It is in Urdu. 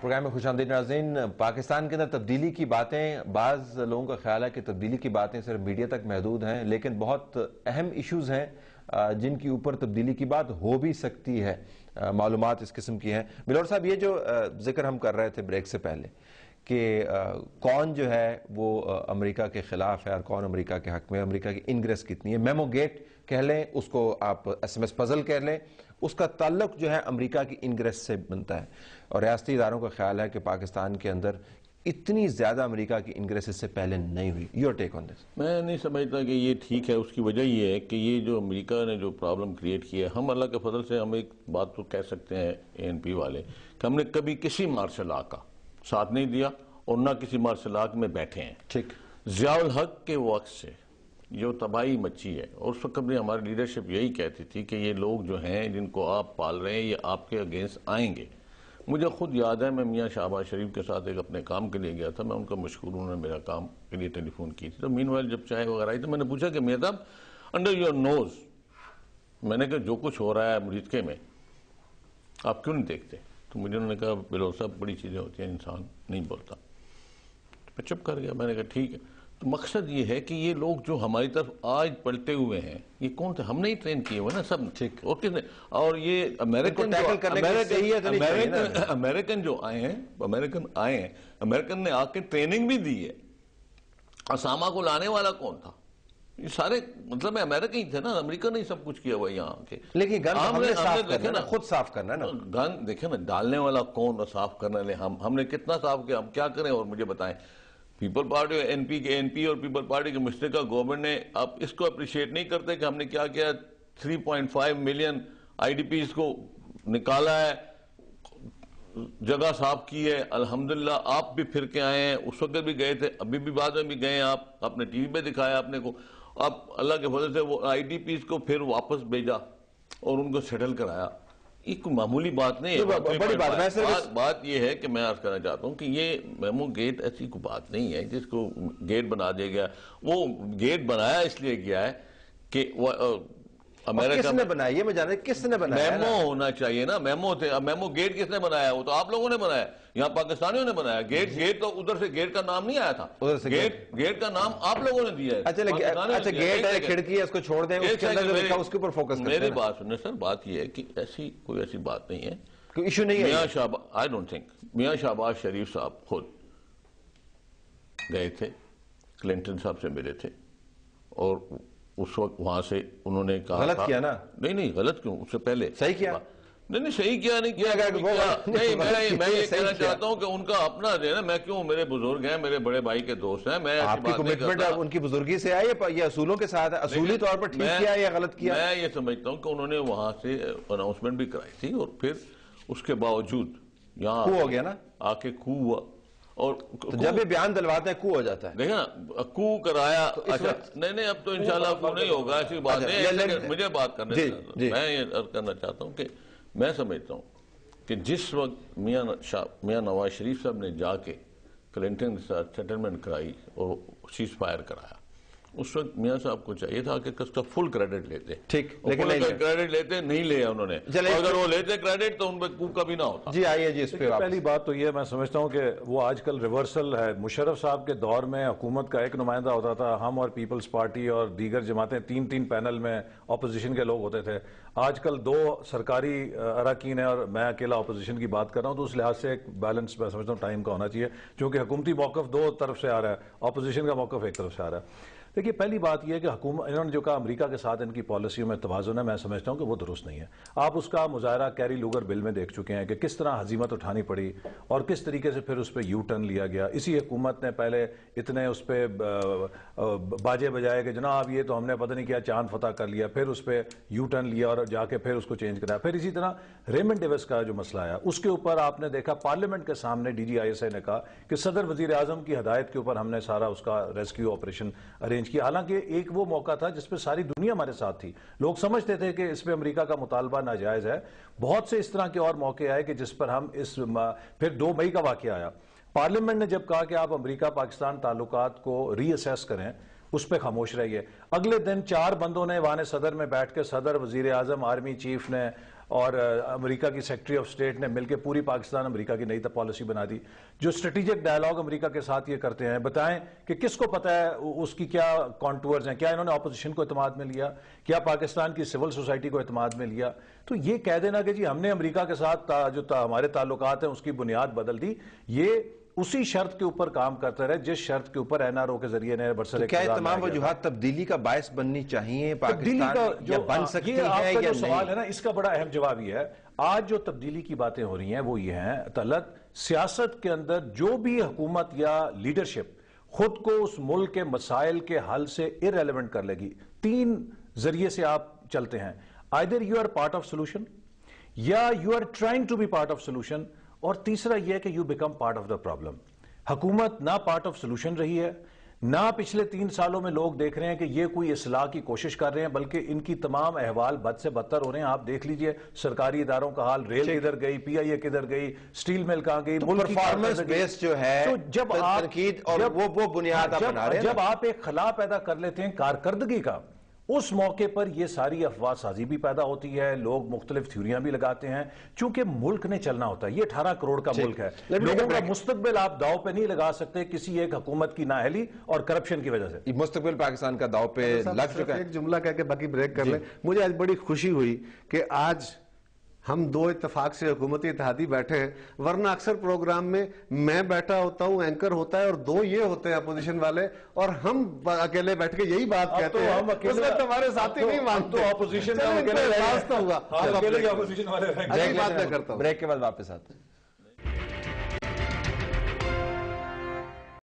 پروگرام میں خوش آمدید ناظرین۔ پاکستان کے اندر تبدیلی کی باتیں، بعض لوگوں کا خیال ہے کہ تبدیلی کی باتیں صرف میڈیا تک محدود ہیں، لیکن بہت اہم ایشوز ہیں جن کی اوپر تبدیلی کی بات ہو بھی سکتی ہے۔ معلومات اس قسم کی ہیں۔ بلور صاحب، یہ جو ذکر ہم کر رہے تھے بریک سے پہلے کہ کون جو ہے وہ امریکہ کے خلاف ہے اور کون امریکہ کے حق میں، امریکہ کی انگریس کتنی ہے، میمو گیٹ کہہ لیں اس کو، آپ ایس ایم ایس پزل کہہ لیں، اس کا تعلق جو ہے امریکہ کی انگریس سے بنتا ہے، اور ریاستی اداروں کا خیال ہے کہ پاکستان کے اندر اتنی زیادہ امریکہ کی انگریس اس سے پہلے نہیں ہوئی۔ یور ٹیک آن دس؟ میں نہیں سمجھتا کہ یہ ٹھیک ہے۔ اس کی وجہ یہ ہے کہ یہ جو امریکہ نے جو پرابلم کریٹ کیا ہے، ہم اللہ کے فضل سے ہم ایک بات تو کہہ سکتے ہیں اے این پی والے کہ ہم نے کبھی کسی مارشل لا کا ساتھ نہیں دیا اور نہ کسی مارشل لا میں بیٹھے ہیں۔ ٹھیک۔ ضیاء الحق کے وقت سے جو تباہی مچی ہے، اور اس وقت بھی ہماری لیڈرشپ یہی کہتی تھی کہ یہ لوگ جو ہیں جن کو آپ پال رہے ہیں یہ آپ کے اگینسٹ آئیں گے۔ مجھے خود یاد ہے میں میاں شہباز شریف کے ساتھ ایک اپنے کام کے لیے گیا تھا، میں ان کا مشکور، انہوں نے میرا کام کے لیے ٹیلی فون کی تھی، تو مین وائل جب چائے وغیرہ آئی تو میں نے پوچھا کہ میاں صاحب انڈر یور نوز، میں نے کہا جو کچھ ہو رہا ہے امریکہ میں آپ کیوں نہیں دیکھتے؟ تو مجھے انہوں نے کہا بلور صاحب بڑی چیزیں ہوتی ہیں، انسان نہیں بولتا۔ میں چپ کر گیا، میں نے کہا ٹھیک ہے۔ تو مقصد یہ ہے کہ یہ لوگ جو ہماری طرف آج پلٹے ہوئے ہیں یہ کون تھے؟ ہم نے ہی ٹرین کیے ہوئے نا سب، اور کس نے؟ اور یہ امریکن جو آئے ہیں، امریکن نے آ کے ٹریننگ بھی دی ہے۔ اسامہ کو لانے والا کون تھا؟ یہ سارے مطلب امریکہ ہی تھے نا، امریکہ نے ہی سب کچھ کیا ہوا یہاں کے۔ لیکن گن ہم نے صاف کرنا نا، خود صاف کرنا نا۔ گن دیکھیں نا، ڈالنے والا کون اور صاف کرنے لے ہم نے کتنا صاف کیا، ہم کیا کریں؟ اور مجھے بتائیں، پیپل پارٹی این پی اور پیپل پارٹی کے مشترکہ گورنمنٹ نے اب اس کو اپریشیٹ نہیں کرتے کہ ہم نے کیا کیا؟ 3.5 ملین آئی ڈی پیز کو نکالا ہے، جگہ صاف کی ہے۔ الحمدللہ آپ بھی پھر کے آئے ہیں، اس وقت بھی گئے تھے، ابھی بھی بعد میں بھی گئے ہیں، آپ اپنے ٹی وی پہ دکھایا اپنے کو۔ اب اللہ کے فضل سے وہ آئی ڈی پیز کو پھر واپس بھیجا اور ان کو سیٹل کرایا۔ یہ کوئی معمولی بات نہیں ہے، بڑی بات یہ ہے کہ میں عرض کرنا چاہتا ہوں کہ یہ میمو گیٹ ایسی کوئی بات نہیں ہے جس کو گیٹ بنا دیا گیا۔ وہ گیٹ بنایا اس لیے گیا ہے کہ امریکہ کس نے بنایا؟ یہ میں جانتا ہوں کس نے بنایا؟ میمو ہونا چاہیے نا، میمو تھے۔ میمو گیٹ کس نے بنایا؟ وہ تو آپ لوگوں نے بنایا، یہاں پاکستانیوں نے بنایا۔ گیٹ تو ادھر سے گیٹ کا نام نہیں آیا تھا، گیٹ کا نام آپ لوگوں نے دیا ہے۔ اچھا گیٹ ہے، کھڑکی ہے، اس کو چھوڑ دیں، اس کے اندر جو لکھا اس کے اوپر فوکس کرتے ہیں۔ میری بات سنیں سر، بات یہ ہے کہ کوئی ایسی بات نہیں ہے، کوئی ایشو نہیں ہے۔ I don't think میاں شہباز شریف صاحب خود گئے تھے، کلنٹن صاحب سے ملے تھے، اور اس وقت وہاں سے انہوں نے کہا غلط کیا نا؟ نہیں غلط کیوں، اس سے پہلے صحیح کیا؟ نہیں صحیح کیا نہیں کیا، نہیں میں یہ کہنا چاہتا ہوں کہ ان کا اپنا جو ہے نا، میں کیوں، میرے بزرگ ہیں، میرے بڑے بھائی کے دوست ہیں، میں آپ کی کمٹمنٹ ان کی بزرگی سے آئی ہے، یہ اصولوں کے ساتھ ہے، اصولی طور پر ٹھیک کیا یا غلط کیا؟ میں یہ سمجھتا ہوں کہ انہوں نے وہاں سے اناؤنسمنٹ بھی کرائی تھی، اور پھر اس کے باوجود یہاں کو ہو گیا نا، آ کے کو ہوا، اور جب یہ بیان دلواتے ہیں کو ہو جاتا ہے۔ دیکھیں نا، کو کرایا، اچھا نہیں اب تو انشاءاللہ کو نہیں ہوگا، ایسی بات نہیں۔ مجھے بات کرنے میں یہ عرض کرنا چاہتا ہوں کہ میں سمجھتا ہوں کہ جس وقت میاں نواز شریف صاحب نے جا کے کلنٹن کے ساتھ سیٹلمنٹ کرائی اور سیز فائر کرایا، اس وقت میاں صاحب کو چاہیے تھا کہ اس کا فل کریڈٹ لیتے، ٹھیک، لیکن کریڈٹ لیتے نہیں لیا انہوں نے، اگر وہ لیتے کریڈٹ تو ان پہ کو کبھی نہ ہوتا۔ جی آئیے جی اس پہ پہلی بات تو یہ میں سمجھتا ہوں کہ وہ آج کل ریورسل ہے۔ مشرف صاحب کے دور میں حکومت کا ایک نمائندہ ہوتا تھا، ہم اور پیپلز پارٹی اور دیگر جماعتیں تین پینل میں اپوزیشن کے لوگ ہوتے تھے۔ آج کل 2 سرکاری اراکین ہیں اور میں اکیلا اپوزیشن کی بات کر رہا ہوں، تو اس لحاظ سے ایک بیلنس میں سمجھتا ہوں ٹائم کا ہونا چاہیے، کیونکہ حکومتی موقف 2 طرف سے آ رہا ہے، اپوزیشن کا موقف ایک طرف سے آ رہا ہے۔ دیکھیے پہلی بات یہ ہے کہ انہوں نے جو کہا امریکہ کے ساتھ ان کی پالیسیوں میں توازن ہے، میں سمجھتا ہوں کہ وہ درست نہیں ہے۔ آپ اس کا مظاہرہ کیری لوگر بل میں دیکھ چکے ہیں کہ کس طرح ہزیمت اٹھانی پڑی اور کس طریقے سے پھر اس پہ یو ٹرن لیا گیا۔ اسی حکومت نے پہلے اتنے اس پہ باجے بجائے کہ جناب یہ تو ہم نے پتہ نہیں کیا چاند فتح کر لیا، پھر اس پہ یو ٹرن لیا اور جا کے پھر اس کو چینج کرایا۔ پھر اسی طرح ریمنڈ ڈیوس کا جو مسئلہ آیا اس کے اوپر آپ نے دیکھا پارلیمنٹ کے سامنے D G I S I نے کہا کہ صدر وزیر اعظم کی ہدایت کے اوپر ہم نے سارا اس کا ریسکیو آپریشن ارینج کیا۔ حالانکہ ایک وہ موقع تھا جس پہ ساری دنیا ہمارے ساتھ تھی، لوگ سمجھتے تھے کہ اس پہ امریکہ کا مطالبہ ناجائز ہے۔ بہت سے اس طرح کے اور موقع آئے کہ جس پر ہم پھر 2 مئی کا واقعہ آیا، پارلیمنٹ نے جب کہا کہ آپ امریکہ پاکستان تعلقات کو ری اسیس کریں، اس پہ خاموش رہیے۔ اگلے دن 4 بندوں نے ایوان صدر میں بیٹھ کے صدر، وزیر اعظم، آرمی چیف نے اور امریکہ کی سیکرٹری آف اسٹیٹ نے مل کے پوری پاکستان امریکہ کی نئی پالیسی بنا دی. جو اسٹریٹجک ڈائلاگ امریکہ کے ساتھ یہ کرتے ہیں, بتائیں کہ کس کو پتہ ہے اس کی کیا کانٹورز ہیں, کیا انہوں نے اپوزیشن کو اعتماد میں لیا, کیا پاکستان کی سول سوسائٹی کو اعتماد میں لیا. تو یہ کہہ دینا کہ جی ہم نے امریکہ کے ساتھ جو ہمارے تعلقات ہیں اس کی بنیاد بدل دی, یہ اسی شرط کے اوپر کام کرتا رہے جس شرط کے اوپر این آر او کے ذریعے نے برسر کیا تمام وجوہات تبدیلی کا باعث بننی چاہیے پاکستان, یا بن سکتی ہے آپ کا یا جو سوال نہیں؟ ہے نا, اس کا بڑا اہم جواب یہ ہے. آج جو تبدیلی کی باتیں ہو رہی ہیں وہ یہ ہیں طلعت, سیاست کے اندر جو بھی حکومت یا لیڈرشپ خود کو اس ملک کے مسائل کے حل سے irrelevant کر لے گی, 3 ذریعے سے آپ چلتے ہیں. either you are part of solution, یا you are trying to be part of solution, اور تیسرا یہ کہ you become part of the problem. حکومت نہ پارٹ آف سولوشن رہی ہے, نہ پچھلے 3 سالوں میں لوگ دیکھ رہے ہیں کہ یہ کوئی اصلاح کی کوشش کر رہے ہیں, بلکہ ان کی تمام احوال بد سے بدتر ہو رہے ہیں. آپ دیکھ لیجئے سرکاری اداروں کا حال, ریل کدھر گئی, پی آئی اے کدھر گئی, سٹیل مل کہاں گئی, پرفارمنس بیس جو ہے تنقید اور وہ بنیاد آپ بنا رہے ہیں. جب آپ ایک خلا پیدا کر لیتے ہیں کارکردگی کا, اس موقع پر یہ ساری افواہ سازی بھی پیدا ہوتی ہے, لوگ مختلف تھیوریاں بھی لگاتے ہیں, چونکہ ملک نے چلنا ہوتا ہے. یہ 18 کروڑ کا ملک ہے, لوگوں کا مستقبل آپ داؤ پہ نہیں لگا سکتے کسی ایک حکومت کی نااہلی اور کرپشن کی وجہ سے. مستقبل پاکستان کا داؤ پہ لگ چکا ہے. ایک جملہ کہہ کے باقی بریک کر لیں. مجھے آج بڑی خوشی ہوئی کہ آج ہم 2 اتفاق سے حکومتی اتحادی بیٹھے ہیں, ورنہ اکثر پروگرام میں میں بیٹھا ہوتا ہوں, اینکر ہوتا ہے, اور 2 یہ ہوتے ہیں اپوزیشن والے, اور ہم اکیلے بیٹھ کے یہی بات کہتے ہیں. اس وقت ہمارے ساتھی نہیں مانتے, تو اپوزیشن احساس تو ہوا. اپوزیشن والے بریک کے بعد واپس آتے ہیں.